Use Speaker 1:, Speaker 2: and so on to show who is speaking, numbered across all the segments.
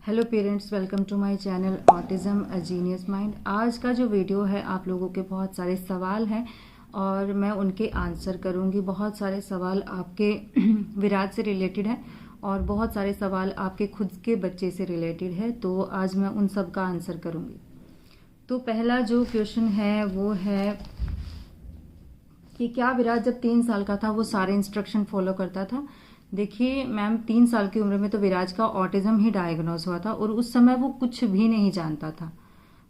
Speaker 1: Hello parents, welcome to my channel autism a genius mind. आज का जो video है आप लोगों के बहुत सारे सवाल हैं और मैं उनके आंसर करूंगी। बहुत सारे सवाल आपके विराज से रिलेटेड हैं और बहुत सारे सवाल आपके खुद के बच्चे से रिलेटेड है, तो आज मैं उन सब का आंसर करूंगी। तो पहला जो क्वेश्चन है वो है कि क्या विराज जब 3 साल का था वो सारे इंस्ट्रक्शन फॉलो करता था। देखिए मैम, 3 साल की उम्र में तो विराज का ऑटिज्म ही डायग्नोज हुआ था और उस समय वो कुछ भी नहीं जानता था।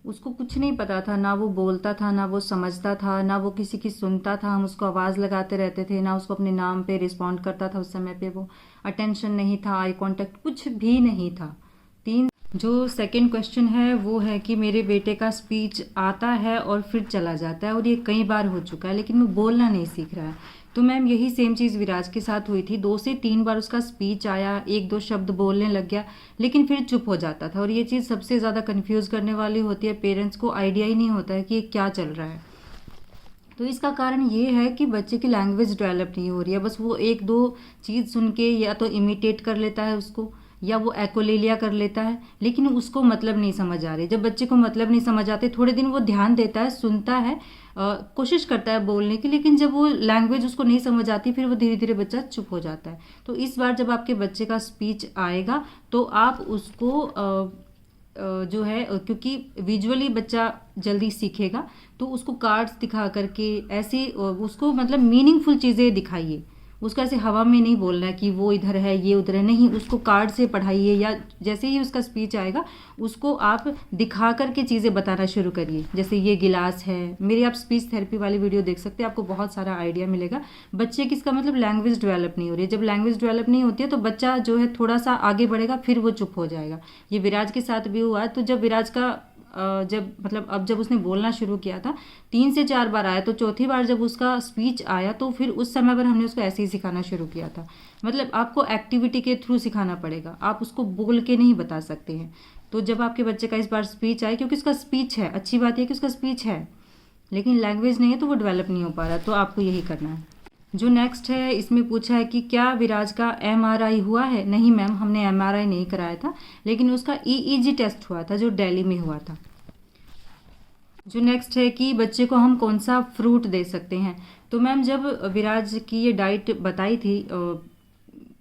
Speaker 1: उसको कुछ नहीं पता था, ना वो बोलता था, ना वो समझता था, ना वो किसी की सुनता था। हम उसको आवाज़ लगाते रहते थे, ना उसको अपने नाम पे रिस्पॉन्ड करता था। उस समय पे वो अटेंशन नहीं था, आई कांटेक्ट कुछ भी नहीं था। जो सेकंड क्वेश्चन है वो है कि मेरे बेटे का स्पीच आता है और फिर चला जाता है और ये कई बार हो चुका है, लेकिन वो बोलना नहीं सीख रहा है। तो मैम यही सेम चीज़ विराज के साथ हुई थी। 2 से 3 बार उसका स्पीच आया, 1-2 शब्द बोलने लग गया, लेकिन फिर चुप हो जाता था। और ये चीज़ सबसे ज़्यादा कन्फ्यूज़ करने वाली होती है। पेरेंट्स को आइडिया ही नहीं होता है कि ये क्या चल रहा है। तो इसका कारण ये है कि बच्चे की लैंग्वेज डेवलप नहीं हो रही है। बस वो 1-2 चीज़ सुन के या तो इमिटेट कर लेता है उसको, या वो एको ले लिया कर लेता है, लेकिन उसको मतलब नहीं समझ आ रही। जब बच्चे को मतलब नहीं समझ आते, थोड़े दिन वो ध्यान देता है, सुनता है, कोशिश करता है बोलने की, लेकिन जब वो लैंग्वेज उसको नहीं समझ आती, फिर वो धीरे धीरे बच्चा चुप हो जाता है। तो इस बार जब आपके बच्चे का स्पीच आएगा तो आप उसको जो है, क्योंकि विजुअली बच्चा जल्दी सीखेगा, तो उसको कार्ड्स दिखा करके ऐसे उसको मतलब मीनिंगफुल चीज़ें दिखाइए। उसको ऐसे हवा में नहीं बोलना है कि वो इधर है ये उधर है, नहीं, उसको कार्ड से पढ़ाइए, या जैसे ही उसका स्पीच आएगा उसको आप दिखा करके चीज़ें बताना शुरू करिए। जैसे ये गिलास है, मेरी आप स्पीच थेरेपी वाली वीडियो देख सकते हैं, आपको बहुत सारा आइडिया मिलेगा। बच्चे की इसका मतलब लैंग्वेज डेवलप नहीं हो रही है। जब लैंग्वेज डेवलप नहीं होती है तो बच्चा जो है थोड़ा सा आगे बढ़ेगा, फिर वो चुप हो जाएगा। ये विराज के साथ भी हुआ। तो जब विराज का जब मतलब अब जब उसने बोलना शुरू किया था, 3 से 4 बार आया, तो चौथी बार जब उसका स्पीच आया तो फिर उस समय पर हमने उसको ऐसे ही सिखाना शुरू किया था। मतलब आपको एक्टिविटी के थ्रू सिखाना पड़ेगा, आप उसको बोल के नहीं बता सकते हैं। तो जब आपके बच्चे का इस बार स्पीच आए, क्योंकि उसका स्पीच है, अच्छी बात है कि उसका स्पीच है, लेकिन लैंग्वेज नहीं है तो वो डेवलप नहीं हो पा रहा, तो आपको यही करना है। जो नेक्स्ट है, इसमें पूछा है कि क्या विराज का MRI हुआ है। नहीं मैम, हमने MRI नहीं कराया था, लेकिन उसका EEG टेस्ट हुआ था जो दिल्ली में हुआ था। जो नेक्स्ट है कि बच्चे को हम कौन सा फ्रूट दे सकते हैं। तो मैम जब विराज की ये डाइट बताई थी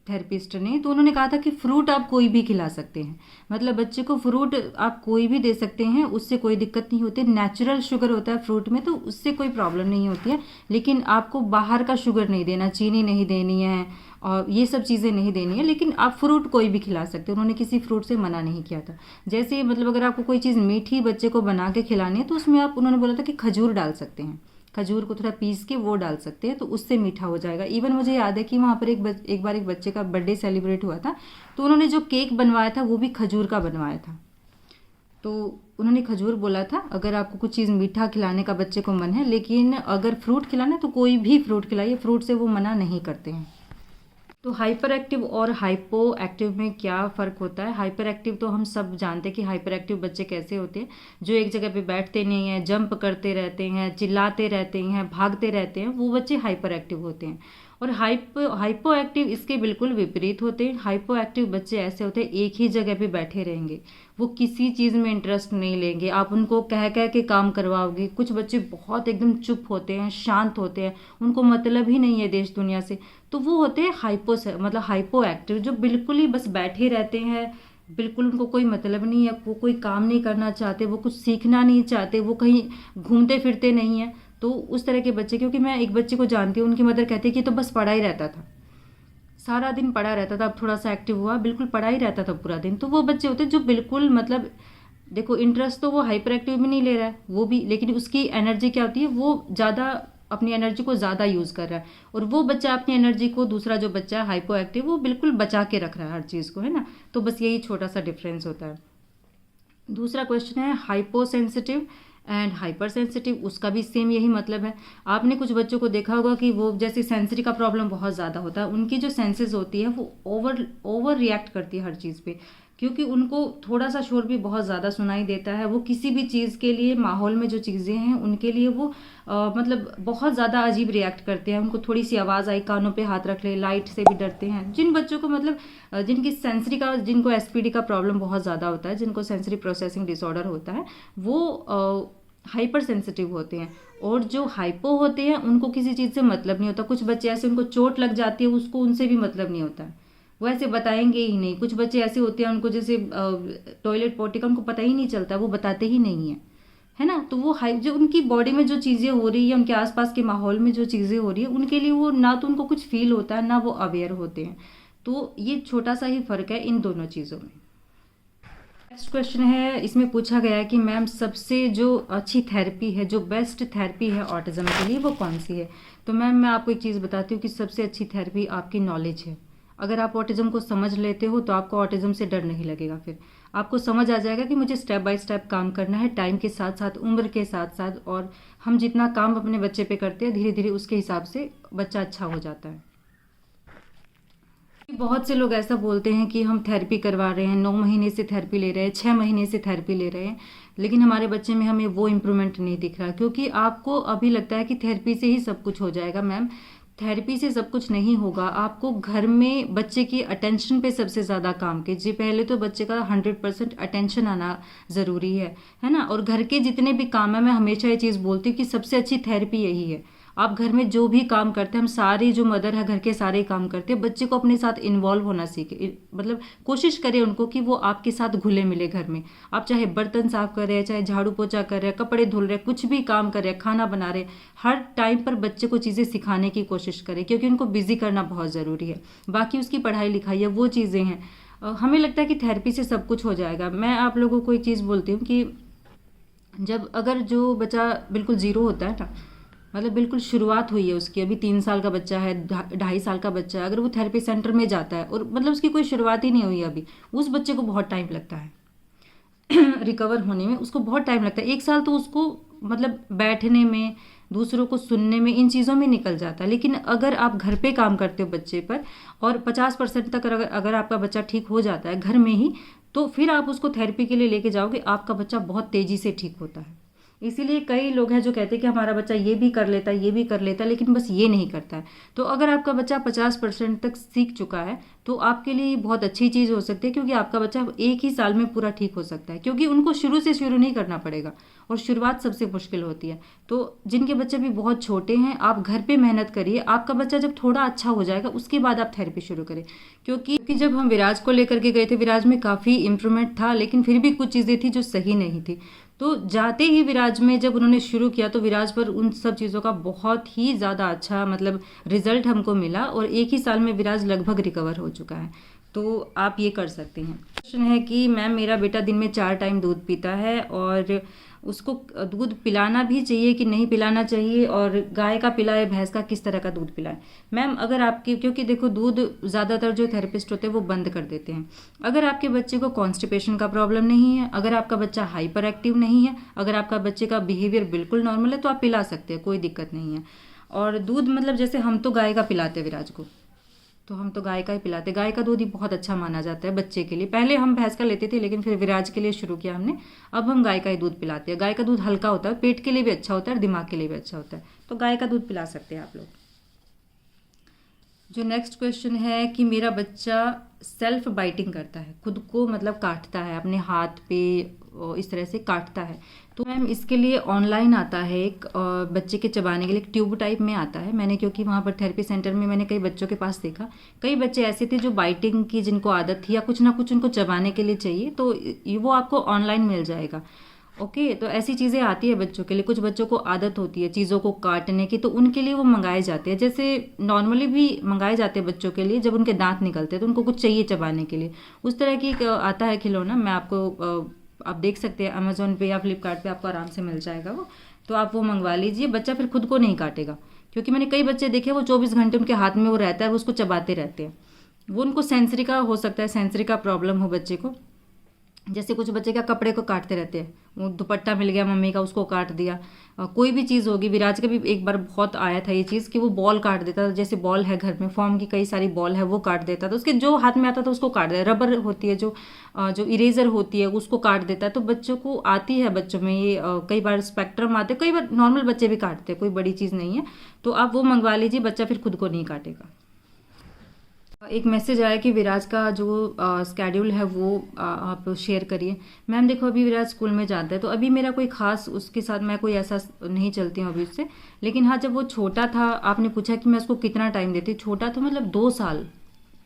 Speaker 1: थेरेपिस्ट ने, तो उन्होंने कहा था कि फ्रूट आप कोई भी खिला सकते हैं। मतलब बच्चे को फ्रूट आप कोई भी दे सकते हैं, उससे कोई दिक्कत नहीं होती। नेचुरल शुगर होता है फ्रूट में, तो उससे कोई प्रॉब्लम नहीं होती है। लेकिन आपको बाहर का शुगर नहीं देना, चीनी नहीं देनी है और ये सब चीज़ें नहीं देनी है, लेकिन आप फ्रूट कोई भी खिला सकते हैं। उन्होंने किसी फ्रूट से मना नहीं किया था। जैसे मतलब अगर आपको कोई चीज़ मीठी बच्चे को बना के खिलानी है, तो उसमें आप, उन्होंने बोला था कि खजूर डाल सकते हैं, खजूर को थोड़ा पीस के वो डाल सकते हैं, तो उससे मीठा हो जाएगा। इवन मुझे याद है कि वहाँ पर एक बार एक बच्चे का बर्थडे सेलिब्रेट हुआ था, तो उन्होंने जो केक बनवाया था वो भी खजूर का बनवाया था। तो उन्होंने खजूर बोला था। अगर आपको कुछ चीज़ मीठा खिलाने का बच्चे को मन है, लेकिन अगर फ्रूट खिलाना है तो कोई भी फ्रूट खिलाइए, फ्रूट से वो मना नहीं करते हैं। तो हाइपर एक्टिव और हाइपो एक्टिव में क्या फ़र्क होता है। हाइपर एक्टिव तो हम सब जानते हैं कि हाइपर एक्टिव बच्चे कैसे होते हैं, जो एक जगह पे बैठते नहीं हैं, जंप करते रहते हैं, चिल्लाते रहते हैं, भागते रहते हैं, वो बच्चे हाइपर एक्टिव होते हैं। और हाइपो एक्टिव इसके बिल्कुल विपरीत होते हैं। हाइपो एक्टिव बच्चे ऐसे होते हैं, एक ही जगह पे बैठे रहेंगे, वो किसी चीज़ में इंटरेस्ट नहीं लेंगे, आप उनको कह कह के काम करवाओगे। कुछ बच्चे बहुत एकदम चुप होते हैं, शांत होते हैं, उनको मतलब ही नहीं है देश दुनिया से, तो वो होते हैं मतलब हाइपो एक्टिव, जो बिल्कुल ही बस बैठे रहते हैं, बिल्कुल उनको कोई मतलब नहीं है, वो कोई काम नहीं करना चाहते, वो कुछ सीखना नहीं चाहते, वो कहीं घूमते फिरते नहीं है। तो उस तरह के बच्चे, क्योंकि मैं एक बच्चे को जानती हूँ, उनकी मदर कहती है कि तो बस पढ़ा ही रहता था, सारा दिन पढ़ा रहता था। अब थोड़ा सा एक्टिव हुआ, बिल्कुल पढ़ा ही रहता था पूरा दिन। तो वो बच्चे होते हैं जो बिल्कुल मतलब, देखो इंटरेस्ट तो वो हाइपर एक्टिव में नहीं ले रहा है वो भी, लेकिन उसकी एनर्जी क्या होती है, वो ज़्यादा अपनी एनर्जी को ज़्यादा यूज़ कर रहा है। और वो बच्चा अपनी एनर्जी को, दूसरा जो बच्चा है हाइपो एक्टिव, वो बिल्कुल बचा के रख रहा है हर चीज़ को, है ना। तो बस यही छोटा सा डिफरेंस होता है। दूसरा क्वेश्चन है hypo sensitive and hyper sensitive, उसका भी सेम यही मतलब है। आपने कुछ बच्चों को देखा होगा कि वो, जैसे सेंसरी का प्रॉब्लम बहुत ज़्यादा होता है, उनकी जो सेंसेस होती है वो ओवर रिएक्ट करती है हर चीज़ पे। क्योंकि उनको थोड़ा सा शोर भी बहुत ज़्यादा सुनाई देता है। वो किसी भी चीज़ के लिए, माहौल में जो चीज़ें हैं उनके लिए वो मतलब बहुत ज़्यादा अजीब रिएक्ट करते हैं। उनको थोड़ी सी आवाज़ आई, कानों पे हाथ रख ले, लाइट से भी डरते हैं। जिन बच्चों को मतलब जिनकी सेंसरी का, जिनको एसपीडी का प्रॉब्लम बहुत ज़्यादा होता है, जिनको सेंसरी प्रोसेसिंग डिसऑर्डर होता है, वो हाइपर सेंसिटिव होते हैं। और जो हाइपो होते हैं उनको किसी चीज़ से मतलब नहीं होता। कुछ बच्चे ऐसे, उनको चोट लग जाती है, उसको उनसे भी मतलब नहीं होता है, वो ऐसे बताएंगे ही नहीं। कुछ बच्चे ऐसे होते हैं, उनको जैसे टॉयलेट पोटी का उनको पता ही नहीं चलता, वो बताते ही नहीं है ना। तो वो हाई, जो उनकी बॉडी में जो चीज़ें हो रही है, उनके आसपास के माहौल में जो चीज़ें हो रही है, उनके लिए वो ना तो उनको कुछ फील होता है, ना वो अवेयर होते हैं। तो ये छोटा सा ही फर्क है इन दोनों चीज़ों में। नेक्स्ट क्वेश्चन है, इसमें पूछा गया है कि मैम सबसे जो अच्छी थेरेपी है, जो बेस्ट थेरेपी है ऑटिज्म के लिए, वो कौन सी है। तो मैम मैं आपको एक चीज़ बताती हूँ कि सबसे अच्छी थेरेपी आपकी नॉलेज है। अगर आप ऑटिज्म को समझ लेते हो तो आपको ऑटिज्म से डर नहीं लगेगा। फिर आपको समझ आ जाएगा कि मुझे स्टेप बाय स्टेप काम करना है, टाइम के साथ साथ, उम्र के साथ साथ, और हम जितना काम अपने बच्चे पे करते हैं धीरे धीरे उसके हिसाब से बच्चा अच्छा हो जाता है। बहुत से लोग ऐसा बोलते हैं कि हम थेरेपी करवा रहे हैं, 9 महीने से थेरेपी ले रहे हैं, 6 महीने से थेरेपी ले रहे हैं, लेकिन हमारे बच्चे में हमें वो इम्प्रूवमेंट नहीं दिख रहा। क्योंकि आपको अभी लगता है कि थेरेपी से ही सब कुछ हो जाएगा। मैम थेरेपी से सब कुछ नहीं होगा। आपको घर में बच्चे की अटेंशन पे सबसे ज़्यादा काम कीजिए। पहले तो बच्चे का 100% अटेंशन आना ज़रूरी है ना। और घर के जितने भी काम है, मैं हमेशा ये चीज़ बोलती हूँ कि सबसे अच्छी थेरेपी यही है। आप घर में जो भी काम करते हैं, हम सारी जो मदर है घर के सारे काम करते हैं, बच्चे को अपने साथ इन्वॉल्व होना सीखे। मतलब कोशिश करें उनको कि वो आपके साथ घुले मिले घर में। आप चाहे बर्तन साफ कर रहे हैं, चाहे झाड़ू पोछा कर रहे हैं, कपड़े धुल रहे हैं, कुछ भी काम कर रहे हैं, खाना बना रहे हैं, हर टाइम पर बच्चे को चीज़ें सिखाने की कोशिश करें, क्योंकि उनको बिजी करना बहुत ज़रूरी है। बाकी उसकी पढ़ाई लिखाई है, वो चीज़ें हैं। हमें लगता है कि थेरेपी से सब कुछ हो जाएगा। मैं आप लोगों को एक चीज़ बोलती हूँ कि जब अगर जो बच्चा बिल्कुल ज़ीरो होता है ना, मतलब बिल्कुल शुरुआत हुई है उसकी, अभी 3 साल का बच्चा है, 2.5 साल का बच्चा है, अगर वो थेरेपी सेंटर में जाता है और मतलब उसकी कोई शुरुआत ही नहीं हुई अभी, उस बच्चे को बहुत टाइम लगता है रिकवर होने में। उसको बहुत टाइम लगता है। 1 साल तो उसको मतलब बैठने में, दूसरों को सुनने में, इन चीज़ों में निकल जाता है। लेकिन अगर आप घर पे काम करते हो बच्चे पर, और 50% तक अगर आपका बच्चा ठीक हो जाता है घर में ही, तो फिर आप उसको थेरेपी के लिए लेके जाओगे, आपका बच्चा बहुत तेज़ी से ठीक होता है। इसीलिए कई लोग हैं जो कहते हैं कि हमारा बच्चा ये भी कर लेता है, ये भी कर लेता है, लेकिन बस ये नहीं करता है। तो अगर आपका बच्चा 50% तक सीख चुका है तो आपके लिए बहुत अच्छी चीज़ हो सकती है, क्योंकि आपका बच्चा 1 ही साल में पूरा ठीक हो सकता है। क्योंकि उनको शुरू से शुरू नहीं करना पड़ेगा, और शुरुआत सबसे मुश्किल होती है। तो जिनके बच्चे भी बहुत छोटे हैं, आप घर पे मेहनत करिए। आपका बच्चा जब थोड़ा अच्छा हो जाएगा उसके बाद आप थेरेपी शुरू करें। क्योंकि जब हम विराज को लेकर के गए थे, विराज में काफ़ी इम्प्रूवमेंट था, लेकिन फिर भी कुछ चीज़ें थी जो सही नहीं थी। तो जाते ही विराज में जब उन्होंने शुरू किया तो विराज पर उन सब चीज़ों का बहुत ही ज़्यादा अच्छा मतलब रिजल्ट हमको मिला, और 1 ही साल में विराज लगभग रिकवर हो चुका है। तो आप ये कर सकते हैं। क्वेश्चन है कि मैम मेरा बेटा दिन में 4 टाइम दूध पीता है, और उसको दूध पिलाना भी चाहिए कि नहीं पिलाना चाहिए, और गाय का पिलाए, भैंस का, किस तरह का दूध पिलाए। मैम अगर आपकी, क्योंकि देखो दूध ज़्यादातर जो थेरेपिस्ट होते हैं वो बंद कर देते हैं। अगर आपके बच्चे को कॉन्स्टिपेशन का प्रॉब्लम नहीं है, अगर आपका बच्चा हाइपर एक्टिव नहीं है, अगर आपका बच्चे का बिहेवियर बिल्कुल नॉर्मल है, तो आप पिला सकते हैं, कोई दिक्कत नहीं है। और दूध मतलब जैसे हम तो गाय का पिलाते हैं विराज को, तो हम तो गाय का ही पिलाते। गाय का दूध ही बहुत अच्छा माना जाता है बच्चे के लिए। पहले हम भैंस का लेते थे, लेकिन फिर विराज के लिए शुरू किया हमने। अब हम गाय का ही दूध पिलाते हैं। गाय का दूध हल्का होता है, पेट के लिए भी अच्छा होता है और दिमाग के लिए भी अच्छा होता है, तो गाय का दूध पिला सकते हैं आप लोग। जो नेक्स्ट क्वेश्चन है कि मेरा बच्चा सेल्फ बाइटिंग करता है, खुद को मतलब काटता है, अपने हाथ पे इस तरह से काटता है। तो मैम इसके लिए ऑनलाइन आता है एक बच्चे के चबाने के लिए, एक ट्यूब टाइप में आता है। मैंने क्योंकि वहाँ पर थेरेपी सेंटर में मैंने कई बच्चों के पास देखा, कई बच्चे ऐसे थे जो बाइटिंग की जिनको आदत थी, या कुछ ना कुछ उनको चबाने के लिए चाहिए, तो वो आपको ऑनलाइन मिल जाएगा। ओके, तो ऐसी चीज़ें आती है बच्चों के लिए। कुछ बच्चों को आदत होती है चीज़ों को काटने की, तो उनके लिए वो मंगाए जाते हैं। जैसे नॉर्मली भी मंगाए जाते हैं बच्चों के लिए, जब उनके दांत निकलते हैं तो उनको कुछ चाहिए चबाने के लिए। उस तरह की आता है खिलौना, मैं आपको आप देख सकते हैं अमेजोन पे या फ्लिपकार्ट पे, आपको आराम से मिल जाएगा वो। तो आप वो मंगवा लीजिए, बच्चा फिर खुद को नहीं काटेगा। क्योंकि मैंने कई बच्चे देखे, वो 24 घंटे उनके हाथ में वो रहता है, वो उसको चबाते रहते हैं। वो उनको सेंसरी का हो सकता है, सेंसरी का प्रॉब्लम हो बच्चे को, जैसे कुछ बच्चे क्या कपड़े को काटते रहते हैं, वो दुपट्टा मिल गया मम्मी का उसको काट दिया। कोई भी चीज़ होगी, विराज का भी एक बार बहुत आया था ये चीज़ कि वो बॉल काट देता था। जैसे बॉल है घर में, फॉर्म की कई सारी बॉल है, वो काट देता था, उसके जो हाथ में आता था उसको काट देता। रबर होती है जो इरेजर होती है उसको काट देता है। तो बच्चों को आती है, बच्चों में ये कई बार स्पेक्ट्रम आते, कई बार नॉर्मल बच्चे भी काटते हैं, कोई बड़ी चीज़ नहीं है। तो आप वो मंगवा लीजिए, बच्चा फिर खुद को नहीं काटेगा। एक मैसेज आया कि विराज का जो स्केड्यूल है वो आप शेयर करिए। मैम देखो, अभी विराज स्कूल में जाता है, तो अभी मेरा कोई खास उसके साथ मैं कोई ऐसा नहीं चलती हूँ अभी उससे। लेकिन हाँ, जब वो छोटा था, आपने पूछा कि मैं उसको कितना टाइम देती, छोटा तो मतलब 2 साल,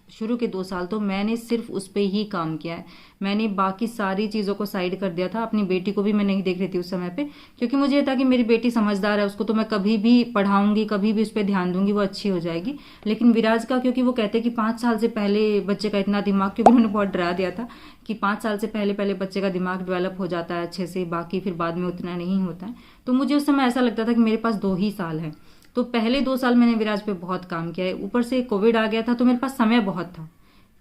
Speaker 1: शुरू के 2 साल तो मैंने सिर्फ उस पर ही काम किया है। मैंने बाकी सारी चीज़ों को साइड कर दिया था। अपनी बेटी को भी मैं नहीं देख रही थी उस समय पे, क्योंकि मुझे ये था कि मेरी बेटी समझदार है, उसको तो मैं कभी भी पढ़ाऊंगी, कभी भी उस पर ध्यान दूंगी, वो अच्छी हो जाएगी। लेकिन विराज का, क्योंकि वो कहते हैं कि 5 साल से पहले बच्चे का इतना दिमाग, क्योंकि उन्होंने बहुत डरा दिया था कि 5 साल से पहले पहले बच्चे का दिमाग डेवलप हो जाता है अच्छे से, बाकी फिर बाद में उतना नहीं होता है। तो मुझे उस समय ऐसा लगता था कि मेरे पास 2 ही साल है। तो पहले 2 साल मैंने विराज पे बहुत काम किया है। ऊपर से कोविड आ गया था, तो मेरे पास समय बहुत था,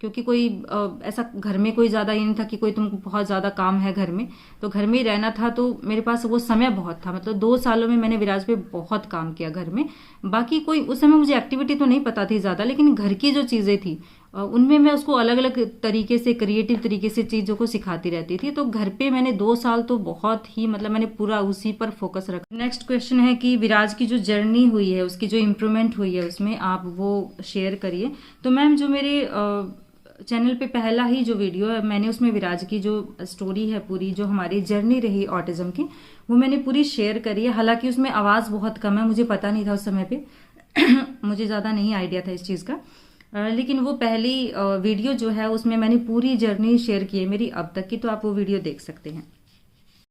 Speaker 1: क्योंकि कोई ऐसा घर में कोई ज़्यादा ये नहीं था कि कोई तुमको बहुत ज़्यादा काम है घर में, तो घर में ही रहना था। तो मेरे पास वो समय बहुत था, मतलब 2 सालों में मैंने विराज पे बहुत काम किया घर में। बाकी कोई उस समय मुझे एक्टिविटी तो नहीं पता थी ज़्यादा, लेकिन घर की जो चीज़ें थी उनमें मैं उसको अलग अलग तरीके से, क्रिएटिव तरीके से चीज़ों को सिखाती रहती थी। तो घर पे मैंने 2 साल तो बहुत ही, मतलब मैंने पूरा उसी पर फोकस रखा। नेक्स्ट क्वेश्चन है कि विराज की जो जर्नी हुई है, उसकी जो इम्प्रूवमेंट हुई है, उसमें आप वो शेयर करिए। तो मैम, जो मेरे चैनल पे पहला ही जो वीडियो है, मैंने उसमें विराज की जो स्टोरी है पूरी, जो हमारी जर्नी रही ऑटिज्म की, वो मैंने पूरी शेयर करी है। हालांकि उसमें आवाज़ बहुत कम है, मुझे पता नहीं था उस समय पे मुझे ज़्यादा नहीं आइडिया था इस चीज़ का। लेकिन वो पहली वीडियो जो है उसमें मैंने पूरी जर्नी शेयर की है मेरी अब तक की, तो आप वो वीडियो देख सकते हैं।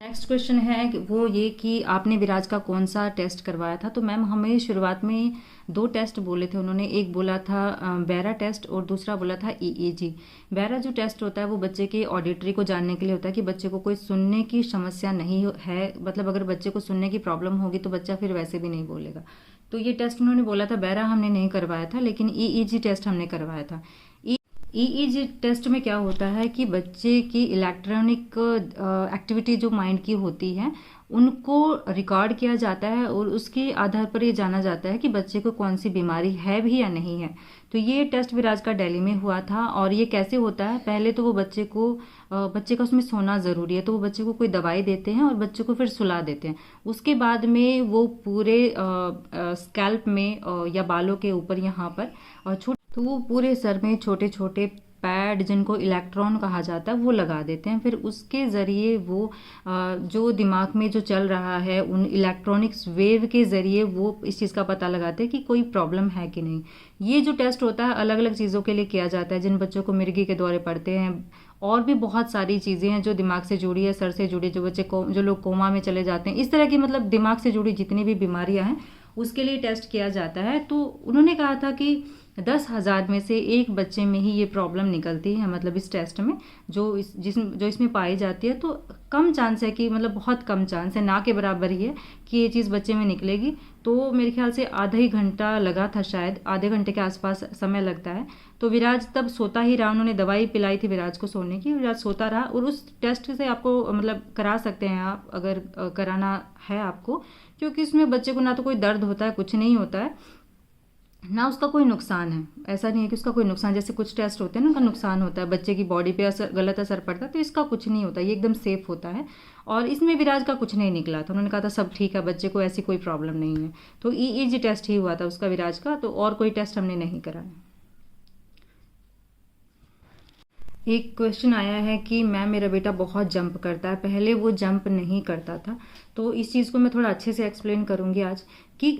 Speaker 1: नेक्स्ट क्वेश्चन है वो ये कि आपने विराज का कौन सा टेस्ट करवाया था। तो मैम, हमें शुरुआत में 2 टेस्ट बोले थे उन्होंने। एक बोला था बैरा टेस्ट और दूसरा बोला था ईईजी। बैरा जो टेस्ट होता है वो बच्चे के ऑडिटरी को जानने के लिए होता है कि बच्चे को कोई सुनने की समस्या नहीं है, मतलब अगर बच्चे को सुनने की प्रॉब्लम होगी तो बच्चा फिर वैसे भी नहीं बोलेगा। तो ये टेस्ट उन्होंने बोला था। बैरा हमने नहीं करवाया था, लेकिन ईईजी टेस्ट हमने करवाया था। ईईजी टेस्ट में क्या होता है कि बच्चे की इलेक्ट्रॉनिक एक्टिविटी जो माइंड की होती है उनको रिकॉर्ड किया जाता है, और उसके आधार पर ये जाना जाता है कि बच्चे को कौन सी बीमारी है भी या नहीं है। तो ये टेस्ट विराज का दिल्ली में हुआ था। और ये कैसे होता है, पहले तो वो बच्चे का उसमें सोना ज़रूरी है, तो वो बच्चे को कोई दवाई देते हैं और बच्चे को फिर सुला देते हैं। उसके बाद में वो पूरे स्कैल्प में या बालों के ऊपर यहाँ पर तो वो पूरे सर में छोटे छोटे पैड, जिनको इलेक्ट्रॉन कहा जाता है, वो लगा देते हैं। फिर उसके ज़रिए वो जो दिमाग में जो चल रहा है, उन इलेक्ट्रॉनिक्स वेव के ज़रिए वो इस चीज़ का पता लगाते हैं कि कोई प्रॉब्लम है कि नहीं। ये जो टेस्ट होता है अलग अलग चीज़ों के लिए किया जाता है। जिन बच्चों को मिर्गी के दौरे पड़ते हैं, और भी बहुत सारी चीज़ें हैं जो दिमाग से जुड़ी है, सर से जुड़ी, जो बच्चे को, जो लोग कोमा में चले जाते हैं, इस तरह की मतलब दिमाग से जुड़ी जितनी भी बीमारियां हैं उसके लिए टेस्ट किया जाता है। तो उन्होंने कहा था कि 10,000 में से एक बच्चे में ही ये प्रॉब्लम निकलती है, मतलब इस टेस्ट में जो इसमें पाई जाती है। तो कम चांस है कि, मतलब बहुत कम चांस है, ना के बराबर ही है कि ये चीज़ बच्चे में निकलेगी। तो मेरे ख्याल से आधा ही घंटा लगा था, शायद आधे घंटे के आसपास समय लगता है। तो विराज तब सोता ही रहा, उन्होंने दवाई पिलाई थी विराज को सोने की, विराज सोता रहा। और उस टेस्ट से आपको, मतलब करा सकते हैं आप, अगर कराना है आपको, क्योंकि इसमें बच्चे को ना तो कोई दर्द होता है, कुछ नहीं होता है, ना उसका कोई नुकसान है। ऐसा नहीं है कि उसका कोई नुकसान, जैसे कुछ टेस्ट होते हैं ना, उनका नुकसान होता है, बच्चे की बॉडी पे गलत असर पड़ता है। तो इसका कुछ नहीं होता, ये एकदम सेफ होता है। और इसमें विराज का कुछ नहीं निकला था, उन्होंने कहा था सब ठीक है, बच्चे को ऐसी कोई प्रॉब्लम नहीं है। तो ईईजी टेस्ट ही हुआ था उसका, विराज का, तो और कोई टेस्ट हमने नहीं कराया। एक क्वेश्चन आया है कि मैम, मेरा बेटा बहुत जंप करता है, पहले वो जंप नहीं करता था। तो इस चीज़ को मैं थोड़ा अच्छे से एक्सप्लेन करूँगी आज, कि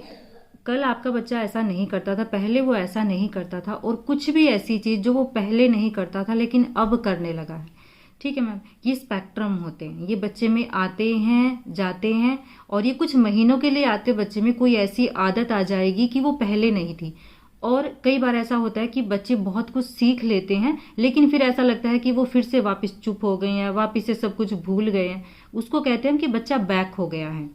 Speaker 1: कल आपका बच्चा ऐसा नहीं करता था, पहले वो ऐसा नहीं करता था, और कुछ भी ऐसी चीज़ जो वो पहले नहीं करता था लेकिन अब करने लगा है। ठीक है मैम, ये स्पेक्ट्रम होते हैं, ये बच्चे में आते हैं जाते हैं, और ये कुछ महीनों के लिए आते बच्चे में कोई ऐसी आदत आ जाएगी कि वो पहले नहीं थी। और कई बार ऐसा होता है कि बच्चे बहुत कुछ सीख लेते हैं, लेकिन फिर ऐसा लगता है कि वो फिर से वापस चुप हो गए हैं, वापस से सब कुछ भूल गए हैं। उसको कहते हैं कि बच्चा बैक हो गया है।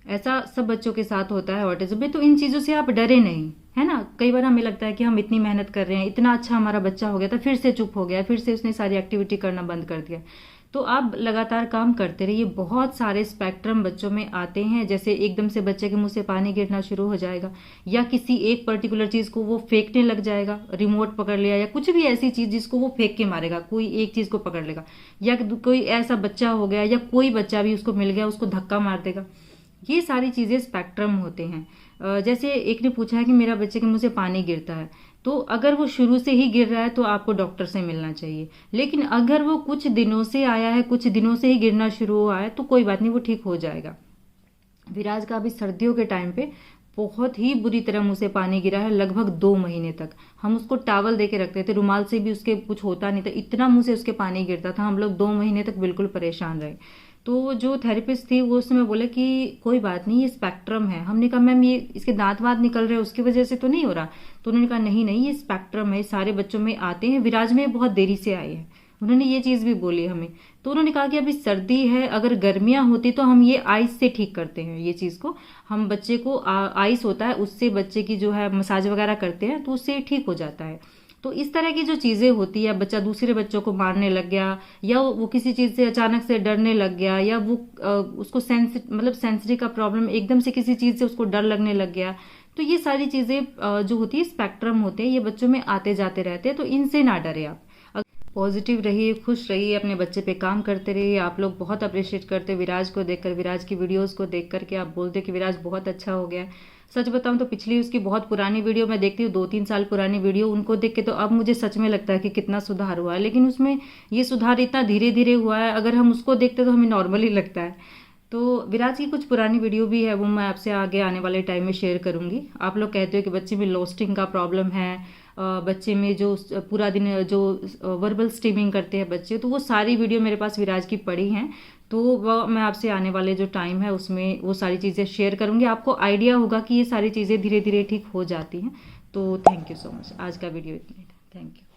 Speaker 1: ऐसा सब बच्चों के साथ होता है ऑटिज्म में। तो इन चीज़ों से आप डरे नहीं, है ना। कई बार हमें लगता है कि हम इतनी मेहनत कर रहे हैं, इतना अच्छा हमारा बच्चा हो गया था, फिर से चुप हो गया, फिर से उसने सारी एक्टिविटी करना बंद कर दिया। तो आप लगातार काम करते रहिए। बहुत सारे स्पेक्ट्रम बच्चों में आते हैं, जैसे एकदम से बच्चे के मुंह से पानी गिरना शुरू हो जाएगा, या किसी एक पर्टिकुलर चीज को वो फेंकने लग जाएगा, रिमोट पकड़ लिया या कुछ भी ऐसी चीज जिसको वो फेंक के मारेगा, कोई एक चीज को पकड़ लेगा, या कोई ऐसा बच्चा हो गया या कोई बच्चा भी उसको मिल गया उसको धक्का मार देगा। ये सारी चीजें स्पेक्ट्रम होते हैं। जैसे एक ने पूछा है कि मेरा बच्चे के मुंह से पानी गिरता है, तो अगर वो शुरू से ही गिर रहा है तो आपको डॉक्टर से मिलना चाहिए। लेकिन अगर वो कुछ दिनों से आया है, कुछ दिनों से ही गिरना शुरू हुआ है, तो कोई बात नहीं, वो ठीक हो जाएगा। विराज का अभी सर्दियों के टाइम पे बहुत ही बुरी तरह मुंह से पानी गिरा है, लगभग 2 महीने तक। हम उसको टावल दे के रखते थे, रुमाल से भी उसके कुछ होता नहीं था, इतना मुंह से उसके पानी गिरता था। हम लोग 2 महीने तक बिल्कुल परेशान रहे। तो जो थेरेपिस्ट थी वो उस समय बोले कि कोई बात नहीं, ये स्पेक्ट्रम है। हमने कहा मैम ये इसके दांत वांत निकल रहे हैं उसकी वजह से तो नहीं हो रहा? तो उन्होंने कहा नहीं नहीं, ये स्पेक्ट्रम है, सारे बच्चों में आते हैं, विराज में बहुत देरी से आए हैं। उन्होंने ये चीज भी बोली हमें। तो उन्होंने कहा कि अभी सर्दी है, अगर गर्मियां होती तो हम ये आइस से ठीक करते हैं ये चीज को। हम बच्चे को आइस होता है उससे बच्चे की जो है मसाज वगैरह करते हैं तो उससे ठीक हो जाता है। तो इस तरह की जो चीजें होती है, बच्चा दूसरे बच्चों को मारने लग गया, या वो किसी चीज से अचानक से डरने लग गया, या वो उसको सेंसरी का प्रॉब्लम, एकदम से किसी चीज से उसको डर लगने लग गया, तो ये सारी चीजें जो होती है स्पेक्ट्रम होते हैं, ये बच्चों में आते जाते रहते हैं। तो इनसे ना डरे आप, पॉजिटिव रहिए, खुश रहिए, अपने बच्चे पे काम करते रहिए। आप लोग बहुत अप्रिशिएट करते विराज को देखकर, विराज की वीडियोस को देख करके आप बोलते कि विराज बहुत अच्छा हो गया। सच बताऊं तो पिछली उसकी बहुत पुरानी वीडियो मैं देखती हूँ, 2-3 साल पुरानी वीडियो, उनको देख के तो अब मुझे सच में लगता है कि कितना सुधार हुआ है। लेकिन उसमें ये सुधार इतना धीरे धीरे हुआ है, अगर हम उसको देखते तो हमें नॉर्मल ही लगता है। तो विराज की कुछ पुरानी वीडियो भी है, वो मैं आपसे आगे आने वाले टाइम में शेयर करूंगी। आप लोग कहते हो कि बच्चे में लोस्टिंग का प्रॉब्लम है, बच्चे में जो पूरा दिन जो वर्बल स्ट्रीमिंग करते हैं बच्चे, तो वो सारी वीडियो मेरे पास विराज की पड़ी हैं। तो वो मैं आपसे आने वाले जो टाइम है उसमें वो सारी चीज़ें शेयर करूंगी, आपको आइडिया होगा कि ये सारी चीज़ें धीरे धीरे ठीक हो जाती हैं। तो थैंक यू सो मच, आज का वीडियो इतना ही था। Thank you.